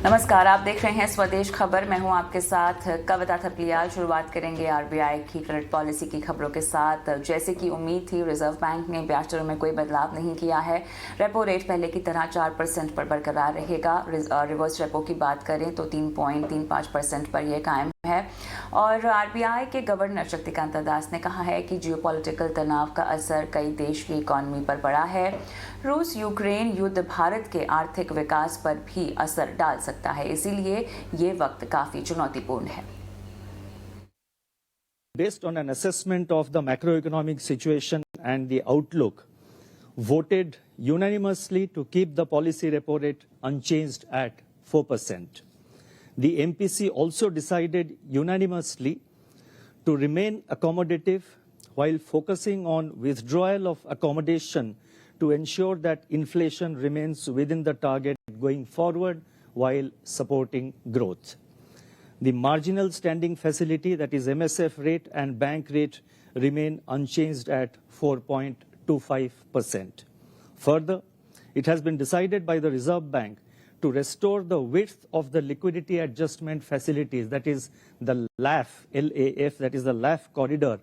नमस्कार, आप देख रहे हैं स्वदेश खबर। मैं हूं आपके साथ कविता थपलियाल। शुरुआत करेंगे आरबीआई की क्रेडिट पॉलिसी की खबरों के साथ। जैसे कि उम्मीद थी, रिजर्व बैंक ने ब्याज दरों में कोई बदलाव नहीं किया है। रेपो रेट पहले की तरह 4% पर बरकरार रहेगा। रिवर्स रेपो की बात करें तो 3.35% पर यह कायम है। और आरबीआई के गवर्नर शक्तिकांत दास ने कहा है कि जियोपॉलिटिकल तनाव का असर कई देश की इकॉनमी पर पड़ा है। रूस यूक्रेन युद्ध भारत के आर्थिक विकास पर भी असर डाल सकता है, इसीलिए ये वक्त काफी चुनौतीपूर्ण है। Based on an assessment of the macroeconomic situation and the outlook, voted unanimously to keep the policy repo rate unchanged at 4%. The MPC also decided unanimously to remain accommodative while focusing on withdrawal of accommodation to ensure that inflation remains within the target going forward while supporting growth. The marginal standing facility, that is MSF rate and bank rate, remain unchanged at 4.25%. Further, it has been decided by the Reserve Bank to restore the width of the liquidity adjustment facilities, that is the LAF, LAF, that is the LAF corridor,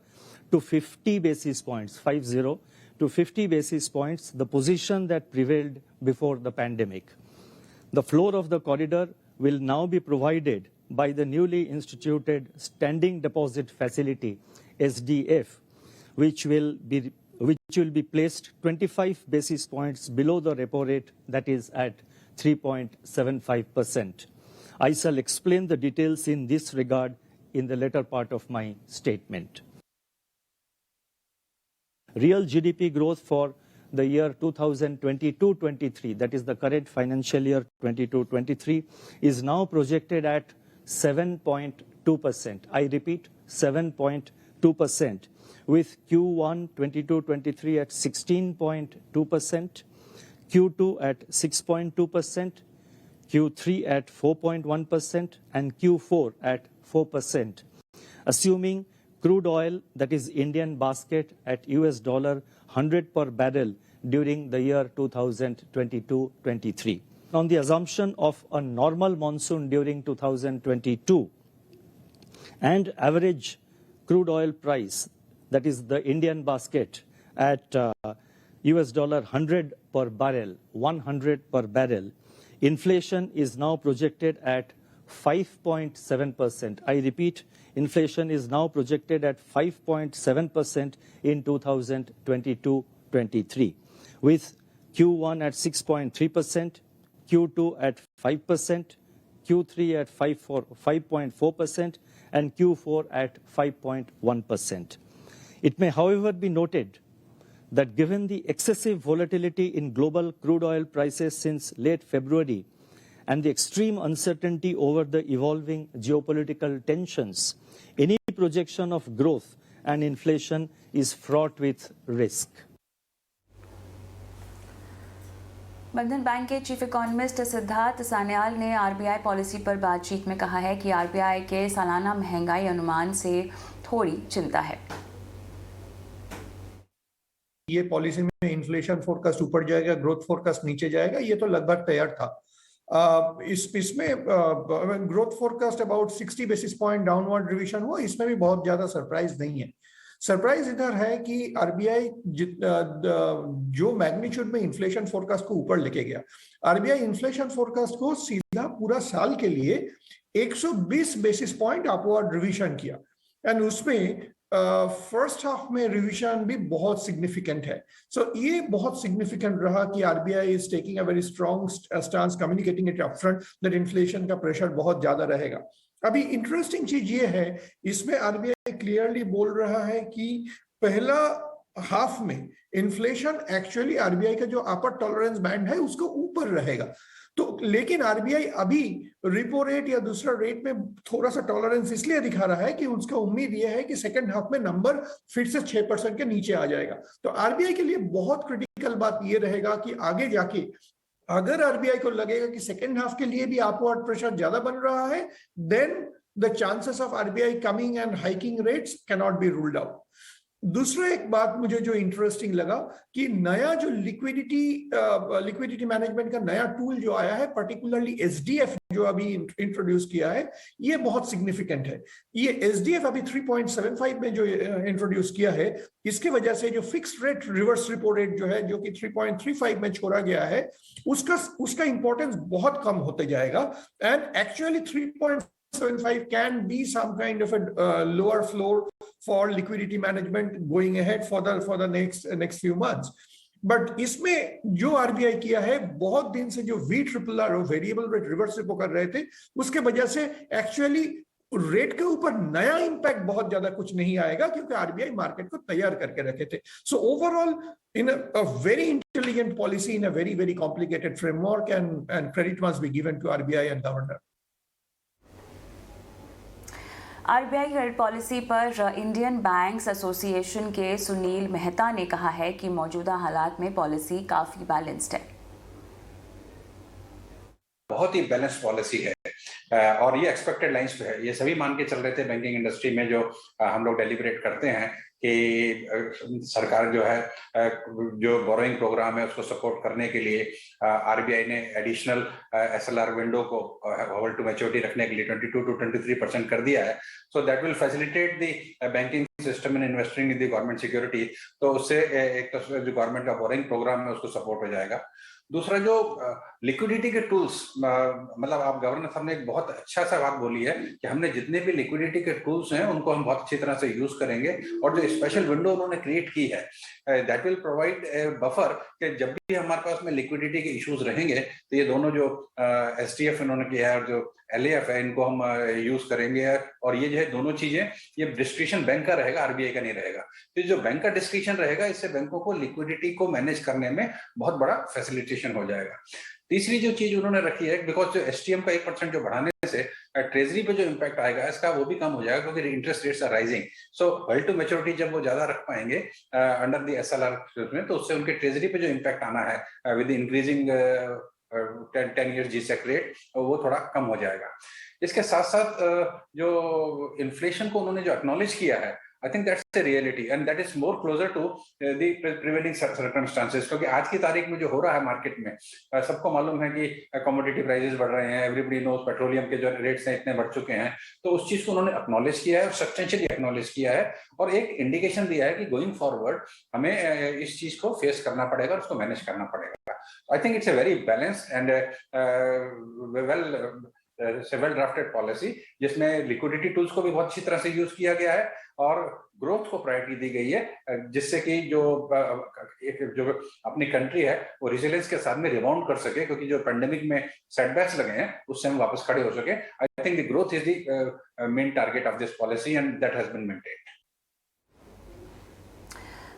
to 50 basis points, 50 to 50 basis points, the position that prevailed before the pandemic. The floor of the corridor will now be provided by the newly instituted Standing Deposit Facility, SDF, which will be placed 25 basis points below the repo rate, that is at 3.75%. I shall explain the details in this regard in the later part of my statement. Real GDP growth for the year 2022-23, that is the current financial year 22-23, is now projected at 7.2%. I repeat, 7.2%, with Q1 22-23 at 16.2%, Q2 at 6.2%, Q3 at 4.1%, and Q4 at 4%, assuming crude oil, that is Indian basket, at US dollar 100 per barrel during the year 2022-23. On the assumption of a normal monsoon during 2022 and average crude oil price, that is the Indian basket, at US dollar 100 per barrel, 100 per barrel, inflation is now projected at 5.7%. I repeat, inflation is now projected at 5.7% in 2022-23, with Q1 at 6.3%, Q2 at 5%, Q3 at 5.4%, and Q4 at 5.1%. It may, however, be noted that given the excessive volatility in global crude oil prices since late February and the extreme uncertainty over the evolving geopolitical tensions, any projection of growth and inflation is fraught with risk. बंधन bank के chief economist Siddharth Sanyal ने RBI policy पर बातचीत में कहा है कि RBI के सालाना महंगाई अनुमान से थोड़ी चिंता है। ये पॉलिसी में इन्फ्लेशन फोरकास्ट ऊपर जाएगा, ग्रोथ फोरकास्ट नीचे जाएगा, ये तो लगभग तैयार था। इसमें growth forecast about 60 basis point downward revision हुआ, इसमें भी बहुत ज्यादा सरप्राइज नहीं है। सरप्राइज इधर है कि आरबीआई जो मैग्नीट्यूड में इन्फ्लेशन फोरकास्ट को ऊपर लेके गया, आरबीआई इन्फ्लेशन फोरकास्ट को सीधा पूरा साल के लिए 120 बेसिस पॉइंट अपवर्ड रिवीजन किया, एंड उसमें फर्स्ट हाफ में रिवीजन भी बहुत सिग्निफिकेंट है। सो ये बहुत सिग्निफिकेंट रहा कि RBI is taking a very strong stance, communicating it upfront that inflation का प्रेशर बहुत ज्यादा रहेगा। अभी इंटरेस्टिंग चीज ये है, इसमें आरबीआई क्लियरली बोल रहा है कि पहला हाफ में इन्फ्लेशन एक्चुअली आरबीआई का जो अपर टॉलरेंस बैंड है उसको ऊपर रहेगा। तो लेकिन आरबीआई अभी रिपो रेट या दूसरा रेट में थोड़ा सा टॉलरेंस इसलिए दिखा रहा है कि उसका उम्मीद यह है कि सेकंड हाफ में नंबर फिर से 6% के नीचे आ जाएगा। तो आरबीआई के लिए बहुत क्रिटिकल बात यह रहेगा कि आगे जाके अगर आरबीआई को लगेगा कि सेकेंड हाफ के लिए भी अपवर्ड प्रेशर ज्यादा बन रहा है, then the chances of RBI coming and hiking rates can not be ruled out. दूसरा एक बात मुझे जो इंटरेस्टिंग लगा कि नया जो लिक्विडिटी मैनेजमेंट का नया टूल जो आया है, पर्टिकुलरली एसडीएफ जो अभी इंट्रोड्यूस किया है, ये बहुत सिग्निफिकेंट है। ये एसडीएफ अभी 3.75 में जो इंट्रोड्यूस किया है, इसके वजह से जो fixed rate reverse repo rate जो है, जो कि 3.35 में छोड़ा गया है, उसका इंपॉर्टेंस बहुत कम होते जाएगा। And actually 3.75 can be some kind of a lower floor for liquidity management going ahead for the next few months. But इसमें जो आरबीआई किया है, बहुत दिन से जो VRRR और वेरिएबल रेट रिवर्स रिपो कर रहे थे, उसके वजह से एक्चुअली रेट के ऊपर नया इंपैक्ट बहुत ज्यादा कुछ नहीं आएगा, क्योंकि आरबीआई मार्केट को तैयार करके रखे थे। So overall in a very intelligent policy in a very very complicated framework, and credit must be given to RBI and governor. RBI credit policy पर इंडियन बैंक्स एसोसिएशन के सुनील मेहता ने कहा है कि मौजूदा हालात में पॉलिसी काफी बैलेंस्ड है। बहुत ही बैलेंस पॉलिसी है और ये एक्सपेक्टेड लाइंस पे है। ये सभी मान के चल रहे थे बैंकिंग इंडस्ट्री में, जो हम लोग डेलिब्रेट करते हैं कि सरकार जो है जो बोरोइंग प्रोग्राम है उसको सपोर्ट करने के लिए आरबीआई ने एडिशनल एसएलआर विंडो को होल्ड टू मैच्योरिटी रखने के लिए 22 to 23% कर दिया है। So that will facilitate the banking system in investing in the government security. तो उससे एक तो जो गवर्नमेंट का बोरोइंग प्रोग्राम है उसको सपोर्ट हो जाएगा। दूसरा जो लिक्विडिटी के टूल्स, मतलब आप गवर्नर साहब ने एक बहुत अच्छा सा बात बोली है कि हमने जितने भी लिक्विडिटी के टूल्स हैं उनको हम बहुत अच्छी तरह से यूज करेंगे, और जो स्पेशल विंडो उन्होंने क्रिएट की है दैट विल प्रोवाइड बफर कि जब भी हमारे पास में लिक्विडिटी के इश्यूज रहेंगे तो ये दोनों जो एसटीएफ इन्होंने किया है और जो एलएएफ है, इनको हम यूज करेंगे। और ये जो है दोनों चीजें, ये डिस्क्रिशन बैंक का रहेगा, आरबीआई का नहीं रहेगा। तो जो बैंक का डिस्क्रिशन रहेगा, इससे बैंकों को लिक्विडिटी को मैनेज करने में बहुत बड़ा फैसिलिटेशन हो जाएगा। तीसरी जो चीज उन्होंने रखी है, बिकॉज जो एसटीएम का 1% जो बढ़ाने से ट्रेजरी पे जो इम्पैक्ट आएगा इसका, वो भी कम हो जाएगा क्योंकि interest rates are rising. So hold to maturity जब वो ज्यादा रख पाएंगे अंडर द एसएलआर में, तो उससे उनके ट्रेजरी पे जो इम्पैक्ट आना है with increasing 10 years GSEC rate, वो थोड़ा कम हो जाएगा। इसके साथ साथ जो इन्फ्लेशन को उन्होंने जो एक्नॉलेज किया है, I think that's the reality and that is more closer to the prevailing circumstances. क्योंकि आज की तारीख में जो हो रहा है मार्केट में, सबको मालूम है कि कमोडिटी प्राइसेस बढ़ रहे हैं, एवरीबडी नोज पेट्रोलियम के जो रेट्स हैं इतने बढ़ चुके हैं। तो उस चीज को उन्होंने एक्नॉलेज किया है, सब्सटेंशियली एक्नॉलेज किया है, और एक इंडिकेशन दिया है कि गोइंग फॉरवर्ड हमें इस चीज को फेस करना पड़ेगा और उसको मैनेज करना पड़ेगा। I think it's a very balanced and well drafted policy, जिसमें लिक्विडिटी टूल्स को भी बहुत अच्छी तरह से यूज किया गया है और ग्रोथ को प्रायोरिटी दी गई है, जिससे कि जो अपनी कंट्री है वो रेजिलियंस के साथ में रिबाउंड कर सके, क्योंकि जो पेंडेमिक में सेटबैक्स लगे हैं उससे हम वापस खड़े हो सके। I think the growth is the main target of this policy and that has been maintained.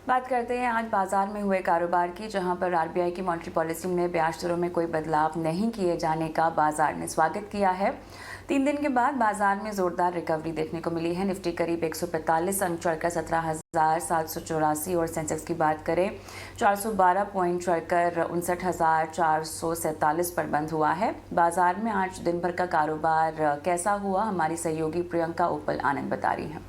बात करते हैं आज बाजार में हुए कारोबार की, जहां पर आरबीआई की मॉनेटरी पॉलिसी में ब्याज दरों में कोई बदलाव नहीं किए जाने का बाजार ने स्वागत किया है। 3 दिन के बाद बाजार में जोरदार रिकवरी देखने को मिली है। निफ्टी करीब 145 अंक चढ़कर 17,784, और सेंसेक्स की बात करें 412 पॉइंट चढ़कर 59,447 पर बंद हुआ है। बाजार में आज दिन भर का कारोबार कैसा हुआ, हमारी सहयोगी प्रियंका उपल आनंद बता रही हैं।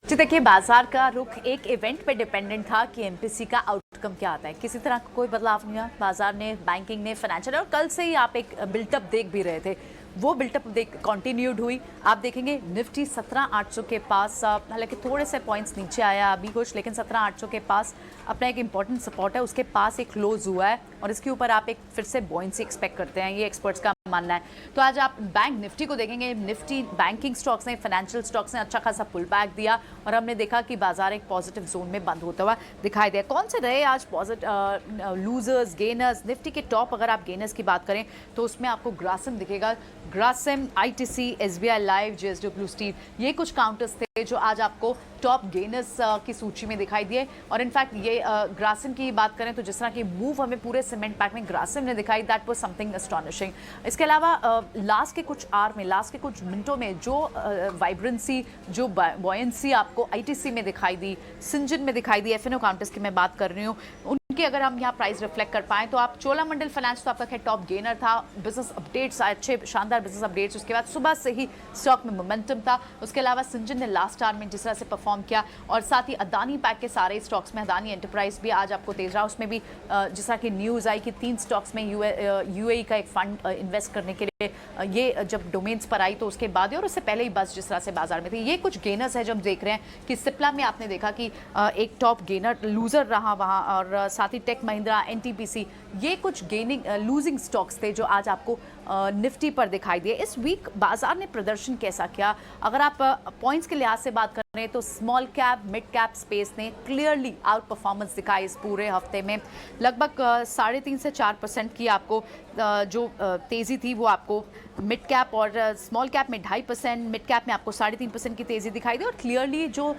जी देखिए, बाजार का रुख एक इवेंट पे डिपेंडेंट था कि एमपीसी का आउटकम क्या आता है। किसी तरह का कोई बदलाव नहीं हुआ। बाजार ने, बैंकिंग ने, फाइनेंशियल, और कल से ही आप एक बिल्टअप देख भी रहे थे, वो बिल्टअप कंटिन्यूड हुई। आप देखेंगे निफ्टी 17,800 के पास, हालांकि थोड़े से पॉइंट्स नीचे आया अभी कुछ, लेकिन 17,800 के पास अपना एक इंपॉर्टेंट सपोर्ट है, उसके पास एक क्लोज हुआ है और इसके ऊपर आप एक फिर से बॉयंसी एक्सपेक्ट करते हैं, ये एक्सपर्ट्स का मानना है। तो आज आप बैंक निफ्टी को देखेंगे, निफ्टी बैंकिंग स्टॉक्स ने, फाइनेंशियल स्टॉक्स ने अच्छा खासा पुल बैक दिया और हमने देखा कि बाजार एक पॉजिटिव जोन में बंद होता हुआ दिखाई दिया। कौन से रहे आज पॉजिटिव लूजर्स, गेनर्स? निफ्टी के टॉप अगर आप गेनर्स की बात करें तो उसमें आपको ग्रासिम दिखेगा। Grasim, ITC, SBI live, JSW steel, ये कुछ काउंटर्स थे जो आज आपको टॉप गेनर्स की सूची में दिखाई दिए। और इनफैक्ट ये ग्रासिम की बात करें तो जिस तरह की मूव हमें पूरे सीमेंट पैक में ग्रासिम ने दिखाई, दैट वाज समथिंग एस्टॉनिशिंग। इसके अलावा लास्ट के कुछ आवर में, लास्ट के कुछ मिनटों में जो वाइब्रेंसी, जो बॉयंसी आपको आईटीसी में दिखाई दी, सिंजन में दिखाई दी, एफएनओ काउंटर्स की मैं बात कर रही हूँ, की अगर हम यहाँ प्राइस रिफ्लेक्ट कर पाएँ तो आप चोलामंडल फाइनेंस तो आपका खैर टॉप गेनर था, बिजनेस अपडेट्स अच्छे शानदार बिजनेस अपडेट्स, उसके बाद सुबह से ही स्टॉक में मोमेंटम था। उसके अलावा सिंजन ने लास्ट आवर में जिस तरह से परफॉर्म किया और साथ ही अदानी पैक के सारे स्टॉक्स में अदानी एंटरप्राइज भी आज आपको तेज रहा, उसमें भी जिस तरह की न्यूज़ आई कि 3 स्टॉक्स में यूएई का एक फंड इन्वेस्ट करने के लिए ये जब डोमेन्स पर आई तो उसके बाद और उससे पहले ही बस जिस तरह से बाजार में थी। ये कुछ गेनर्स है जो हम देख रहे हैं कि सिप्ला में आपने देखा कि एक टॉप गेनर लूजर रहा वहाँ, और साथ ही टेक महिंद्रा, एनटीपीसी, ये कुछ गेनिंग लूजिंग स्टॉक्स थे जो आज आपको निफ्टी पर दिखाई दिए। इस वीक बाजार ने प्रदर्शन कैसा किया? अगर आप पॉइंट्स के लिहाज से बात करें तो small cap mid cap space ने क्लियरली आउट परफॉर्मेंस दिखाई इस पूरे हफ्ते में। लगभग 3.5 से 4% की आपको जो तेज़ी थी वो आपको मिड कैप और स्मॉल कैप में 2.5%, मिड कैप में आपको 3.5% की तेज़ी दिखाई दी। और क्लियरली जो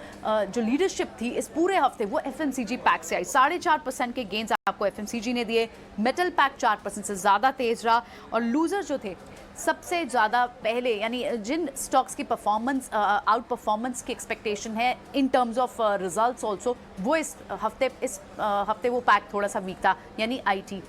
लीडरशिप थी इस पूरे हफ्ते वो एफएमसीजी पैक से आई। 4.5% के गेंस आपको एफएमसीजी ने दिए। मेटल पैक 4% से ज़्यादा तेज रहा। और लूजर जो थे सबसे ज़्यादा पहले, यानी जिन स्टॉक्स की परफॉर्मेंस आउट परफॉर्मेंस की एक्सपेक्टेशन है in terms of results also, वो इस हफ्ते वो पैक थोड़ा सा वीक था, यानी आईटी।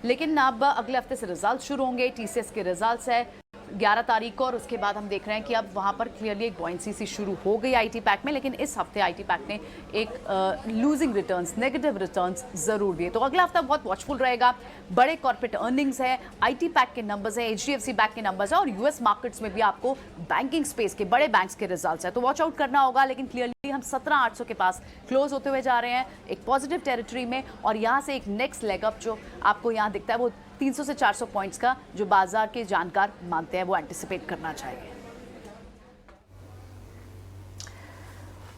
लेकिन अब अगले हफ्ते से रिजल्ट शुरू होंगे, टीसीएस के रिजल्ट्स है 11 तारीख को, और उसके बाद हम देख रहे हैं कि अब वहाँ पर क्लियरली एक बॉइंसी सी शुरू हो गई आईटी पैक में। लेकिन इस हफ्ते आईटी पैक ने एक लूजिंग रिटर्न्स, नेगेटिव रिटर्न्स ज़रूर दिए। तो अगला हफ्ता बहुत वॉचफुल रहेगा। बड़े कॉर्पोरेट अर्निंग्स है, आईटी पैक के नंबर्स हैं, एचडीएफसी बैंक के नंबर्स हैं, और यूएस मार्केट्स में भी आपको बैंकिंग स्पेस के बड़े बैंक्स के रिजल्ट्स हैं, तो वॉच आउट करना होगा। लेकिन क्लियरली हम 17,800 के पास क्लोज होते हुए जा रहे हैं एक पॉजिटिव टेरिटरी में, और यहाँ से एक नेक्स्ट लेग अप जो आपको यहाँ दिखता है वो 300 से 400 पॉइंट्स का, जो बाजार के जानकार मानते हैं, वो एंटिसिपेट करना चाहिए।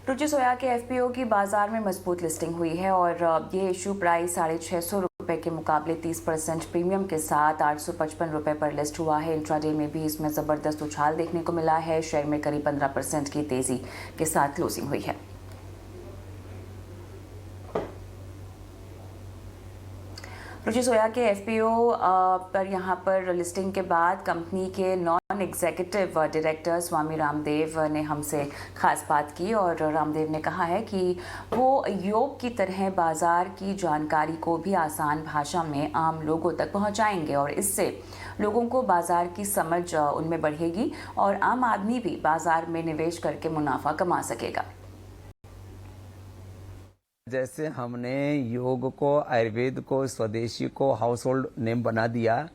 रुचि सोया के एफपीओ की बाजार में मजबूत लिस्टिंग हुई है और ये इशू प्राइस 650 रुपये के मुकाबले 30% प्रीमियम के साथ 855 रुपये पर लिस्ट हुआ है। इंट्राडे में भी इसमें ज़बरदस्त उछाल देखने को मिला है। शेयर में करीब 15% की तेज़ी के साथ क्लोजिंग हुई है। रुचि सोया के एफपीओ पर यहाँ पर लिस्टिंग के बाद कंपनी के non executive director Swami Ramdev ने हमसे खास बात की, और रामदेव ने कहा है कि वो योग की तरह बाजार की जानकारी को भी आसान भाषा में आम लोगों तक पहुँचाएंगे, और इससे लोगों को बाजार की समझ उनमें बढ़ेगी और आम आदमी भी बाजार में निवेश करके मुनाफा कमा सकेगा। जैसे हमने योग को, आयुर्वेद को, स्वदेशी को हाउस होल्ड नेम बना दिया,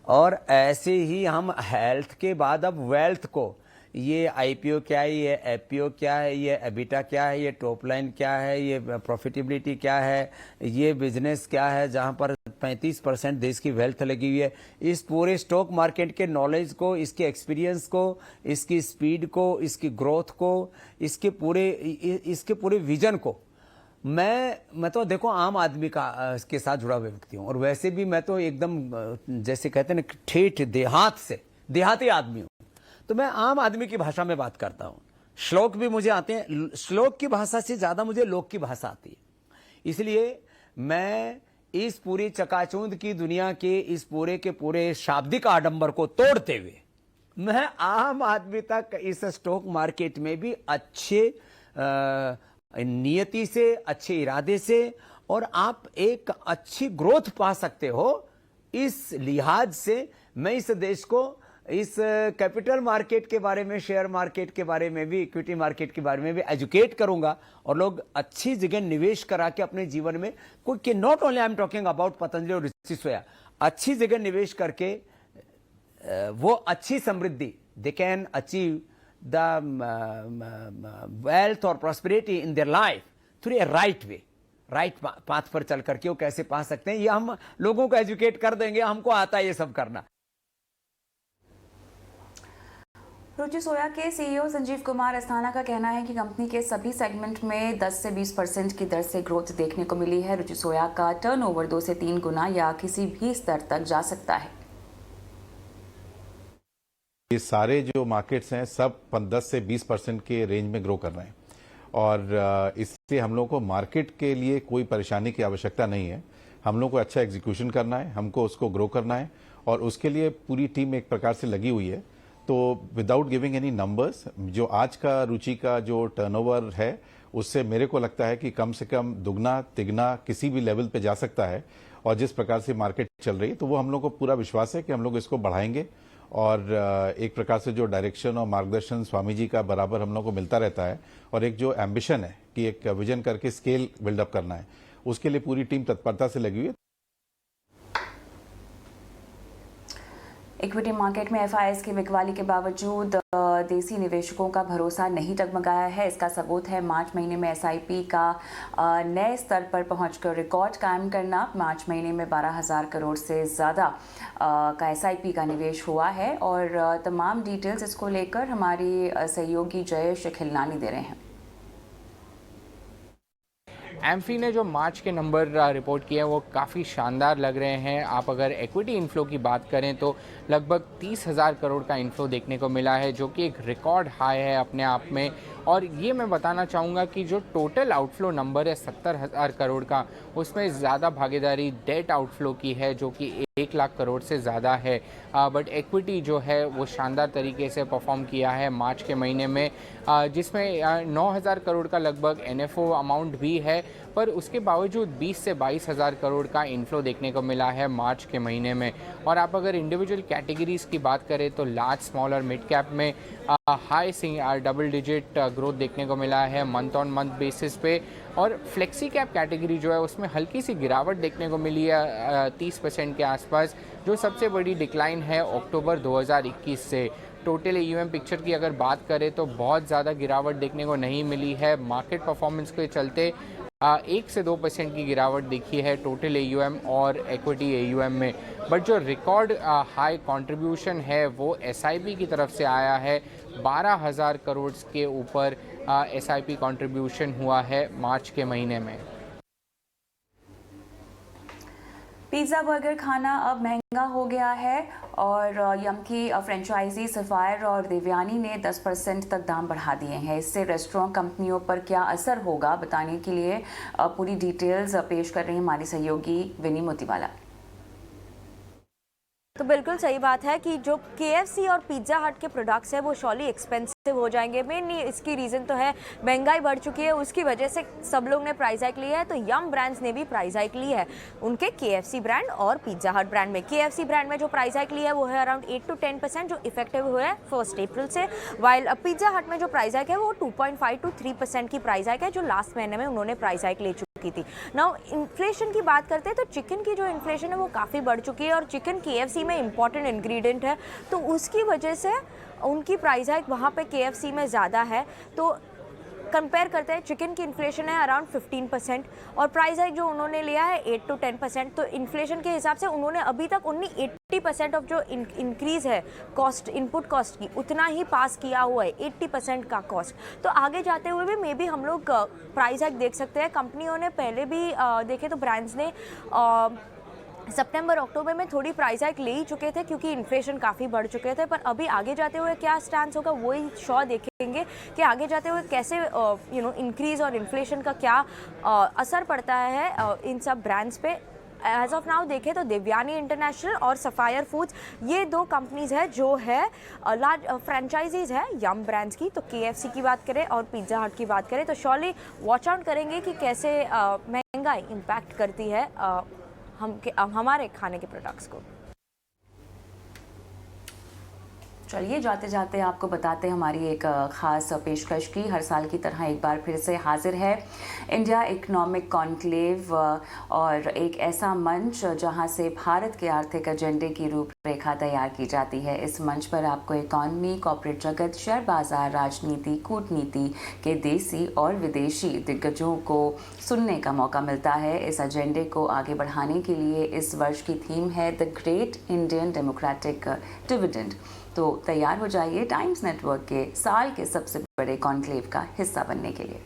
और ऐसे ही हम हेल्थ के बाद अब वेल्थ को, ये आईपीओ क्या है, ये एफपीओ क्या है, ये एबिटा क्या है, ये टॉप लाइन क्या है, ये प्रॉफिटेबिलिटी क्या है, ये बिजनेस क्या है, जहां पर 35% देश की वेल्थ लगी हुई है, इस पूरे स्टॉक मार्केट के नॉलेज को, इसके एक्सपीरियंस को, इसकी स्पीड को, इसकी ग्रोथ को, इसके पूरे विजन को मैं तो देखो आम आदमी का के साथ जुड़ा हुआ व्यक्ति हूँ, और वैसे भी मैं तो एकदम जैसे कहते हैं ना ठेठ देहाती आदमी हूँ, तो मैं आम आदमी की भाषा में बात करता हूँ। श्लोक भी मुझे आते हैं, श्लोक की भाषा से ज्यादा मुझे लोक की भाषा आती है। इसलिए मैं इस पूरी चकाचौंध की दुनिया के इस पूरे के पूरे शाब्दिक आडंबर को तोड़ते हुए मैं आम आदमी तक इस स्टॉक मार्केट में भी अच्छे नियति से, अच्छे इरादे से, और आप एक अच्छी ग्रोथ पा सकते हो, इस लिहाज से मैं इस देश को इस कैपिटल मार्केट के बारे में, शेयर मार्केट के बारे में भी, इक्विटी मार्केट के बारे में भी एजुकेट करूंगा, और लोग अच्छी जगह निवेश करा के अपने जीवन में कोई, not only I am talking about Patanjali और ऋषि सोया, अच्छी जगह निवेश करके वो अच्छी समृद्धि, they can achieve the wealth or prosperity in their life through a right way, right path पर चल करके वो कैसे पा सकते हैं, ये हम लोगों को एजुकेट कर देंगे, हमको आता है ये सब करना। रुचि सोया के सीईओ संजीव कुमार अस्थाना का कहना है कि कंपनी के सभी सेगमेंट में 10 से 20% की दर से ग्रोथ देखने को मिली है। रुचि सोया का टर्नओवर 2 से 3 गुना या किसी भी स्तर तक जा सकता है। ये सारे जो मार्केट्स हैं सब 10 से 20% के रेंज में ग्रो कर रहे हैं, और इससे हम लोग को मार्केट के लिए कोई परेशानी की आवश्यकता नहीं है। हम लोग को अच्छा एग्जीक्यूशन करना है, हमको उसको ग्रो करना है, और उसके लिए पूरी टीम एक प्रकार से लगी हुई है। तो विदाउट गिविंग एनी नंबर्स, जो आज का रुचि का जो टर्नओवर है उससे मेरे को लगता है कि कम से कम दुगना तिगना किसी भी लेवल पे जा सकता है। और जिस प्रकार से मार्केट चल रही है तो वो हम लोग को पूरा विश्वास है कि हम लोग इसको बढ़ाएंगे। और एक प्रकार से जो डायरेक्शन और मार्गदर्शन स्वामी जी का बराबर हम लोग को मिलता रहता है, और एक जो एम्बिशन है कि एक विजन करके स्केल बिल्डअप करना है, उसके लिए पूरी टीम तत्परता से लगी हुई है। इक्विटी मार्केट में एफआईआईज की बिकवाली के बावजूद देसी निवेशकों का भरोसा नहीं डगमगाया है। इसका सबूत है मार्च महीने में एसआईपी का नए स्तर पर पहुंचकर रिकॉर्ड कायम करना। मार्च महीने में 12,000 करोड़ से ज़्यादा का एसआईपी का निवेश हुआ है। और तमाम डिटेल्स इसको लेकर हमारी सहयोगी जयेश खिलनानी दे रहे हैं। एम्फी ने जो मार्च के नंबर रिपोर्ट किए हैं वो काफ़ी शानदार लग रहे हैं। आप अगर इक्विटी इनफ्लो की बात करें तो लगभग 30,000 करोड़ का इनफ्लो देखने को मिला है, जो कि एक रिकॉर्ड हाई है अपने आप में। और ये मैं बताना चाहूँगा कि जो टोटल आउटफ्लो नंबर है 70,000 करोड़ का, उसमें ज़्यादा भागीदारी डेट आउटफ्लो की है, जो कि 1 लाख करोड़ से ज़्यादा है। बट इक्विटी जो है वो शानदार तरीके से परफॉर्म किया है मार्च के महीने में, जिसमें 9,000 करोड़ का लगभग एनएफओ अमाउंट भी है। पर उसके बावजूद 20 से 22,000 करोड़ का इनफ्लो देखने को मिला है मार्च के महीने में। और आप अगर इंडिविजुअल कैटेगरीज की बात करें तो लार्ज, स्मॉल और मिड कैप में हाई डबल डिजिट ग्रोथ देखने को मिला है मंथ ऑन मंथ बेसिस पे। और फ्लेक्सी कैप कैटेगरी जो है उसमें हल्की सी गिरावट देखने को मिली है 30% के आसपास, जो सबसे बड़ी डिक्लाइन है अक्टूबर 2021 से। टोटल एयूएम पिक्चर की अगर बात करें तो बहुत ज़्यादा गिरावट देखने को नहीं मिली है। मार्केट परफॉर्मेंस के चलते 1 से 2% की गिरावट देखी है टोटल एयूएम और इक्विटी एयूएम में। बट जो रिकॉर्ड हाई कंट्रीब्यूशन है वो एसआईपी की तरफ से आया है। 12,000 करोड़ के ऊपर एसआईपी कंट्रीब्यूशन हुआ है मार्च के महीने में। पिज़्ज़ा बर्गर खाना अब महंगा हो गया है और यम की फ्रेंचाइजी सफ़ायर और देवयानी ने 10% तक दाम बढ़ा दिए हैं। इससे रेस्टोरेंट कंपनियों पर क्या असर होगा, बताने के लिए पूरी डिटेल्स पेश कर रही हैं हमारी सहयोगी विनी मोतीवाला। तो बिल्कुल सही बात है कि जो KFC और पिज़्ज़ा हट के प्रोडक्ट्स हैं वो शॉली एक्सपेंसिव हो जाएंगे। मेनली इसकी रीज़न तो है महंगाई बढ़ चुकी है, उसकी वजह से सब लोग ने प्राइस हाइक लिया है। तो यम ब्रांड्स ने भी प्राइस हाइक ली है उनके KFC ब्रांड और पिज़्ज़ा हट ब्रांड में। KFC ब्रांड में जो प्राइस हाइक लिया है वो है अराउंड 8 to 10% जो इफेक्टिव हुआ है 1 अप्रैल से। वाइल पिज़्ज़ा हट में जो प्राइस हाइक है वो 2.5 to 3% की प्राइस हाइक है, जो लास्ट महीने में उन्होंने प्राइस हाइक ले की थी। नाउ इन्फ्लेशन की बात करते हैं तो चिकन की जो इन्फ्लेशन है वो काफ़ी बढ़ चुकी है और चिकन KFC में इंपॉर्टेंट इंग्रेडिएंट है, तो उसकी वजह से उनकी प्राइस हाइक वहाँ पे KFC में ज़्यादा है। तो कंपेयर करते हैं, चिकन की इन्फ्लेशन है अराउंड 15% और प्राइस हाइक जो उन्होंने लिया है 8 to 10%। तो इन्फ्लेशन के हिसाब से उन्होंने अभी तक 80% ऑफ जो इंक्रीज़ है कॉस्ट, इनपुट कॉस्ट की, उतना ही पास किया हुआ है 80% का कॉस्ट। तो आगे जाते हुए भी मे बी हम लोग प्राइस हाइक देख सकते हैं। कंपनियों ने पहले भी देखे तो ब्रांड्स ने सितंबर अक्टूबर में थोड़ी प्राइस हाइक ले ही चुके थे क्योंकि इन्फ्लेशन काफ़ी बढ़ चुके थे। पर अभी आगे जाते हुए क्या स्टैंड होगा वही शो देखेंगे कि आगे जाते हुए कैसे इंक्रीज़ और इन्फ्लेशन का क्या असर पड़ता है इन सब ब्रांड्स पे। एज ऑफ नाउ देखें तो देवयानी इंटरनेशनल और सफ़ायर फूड्स, ये 2 कंपनीज़ है जो है लार्ज फ्रेंचाइजीज़ है यम ब्रांड्स की। तो KFC की बात करें और पिज़्ज़ा हट की बात करें तो शॉली वॉच आउट करेंगे कि कैसे महंगाई इम्पैक्ट करती है हमारे खाने के प्रोडक्ट्स को। चलिए जाते जाते आपको बताते हैं हमारी एक ख़ास पेशकश की। हर साल की तरह एक बार फिर से हाजिर है इंडिया इकोनॉमिक कॉन्क्लेव और एक ऐसा मंच जहां से भारत के आर्थिक एजेंडे की रूपरेखा तैयार की जाती है। इस मंच पर आपको इकॉनमी, कॉर्पोरेट जगत, शेयर बाजार, राजनीति, कूटनीति के देसी और विदेशी दिग्गजों को सुनने का मौका मिलता है। इस एजेंडे को आगे बढ़ाने के लिए इस वर्ष की थीम है the great Indian democratic dividend. तो तैयार हो जाइए टाइम्स नेटवर्क के साल के सबसे बड़े कॉन्क्लेव का हिस्सा बनने के लिए।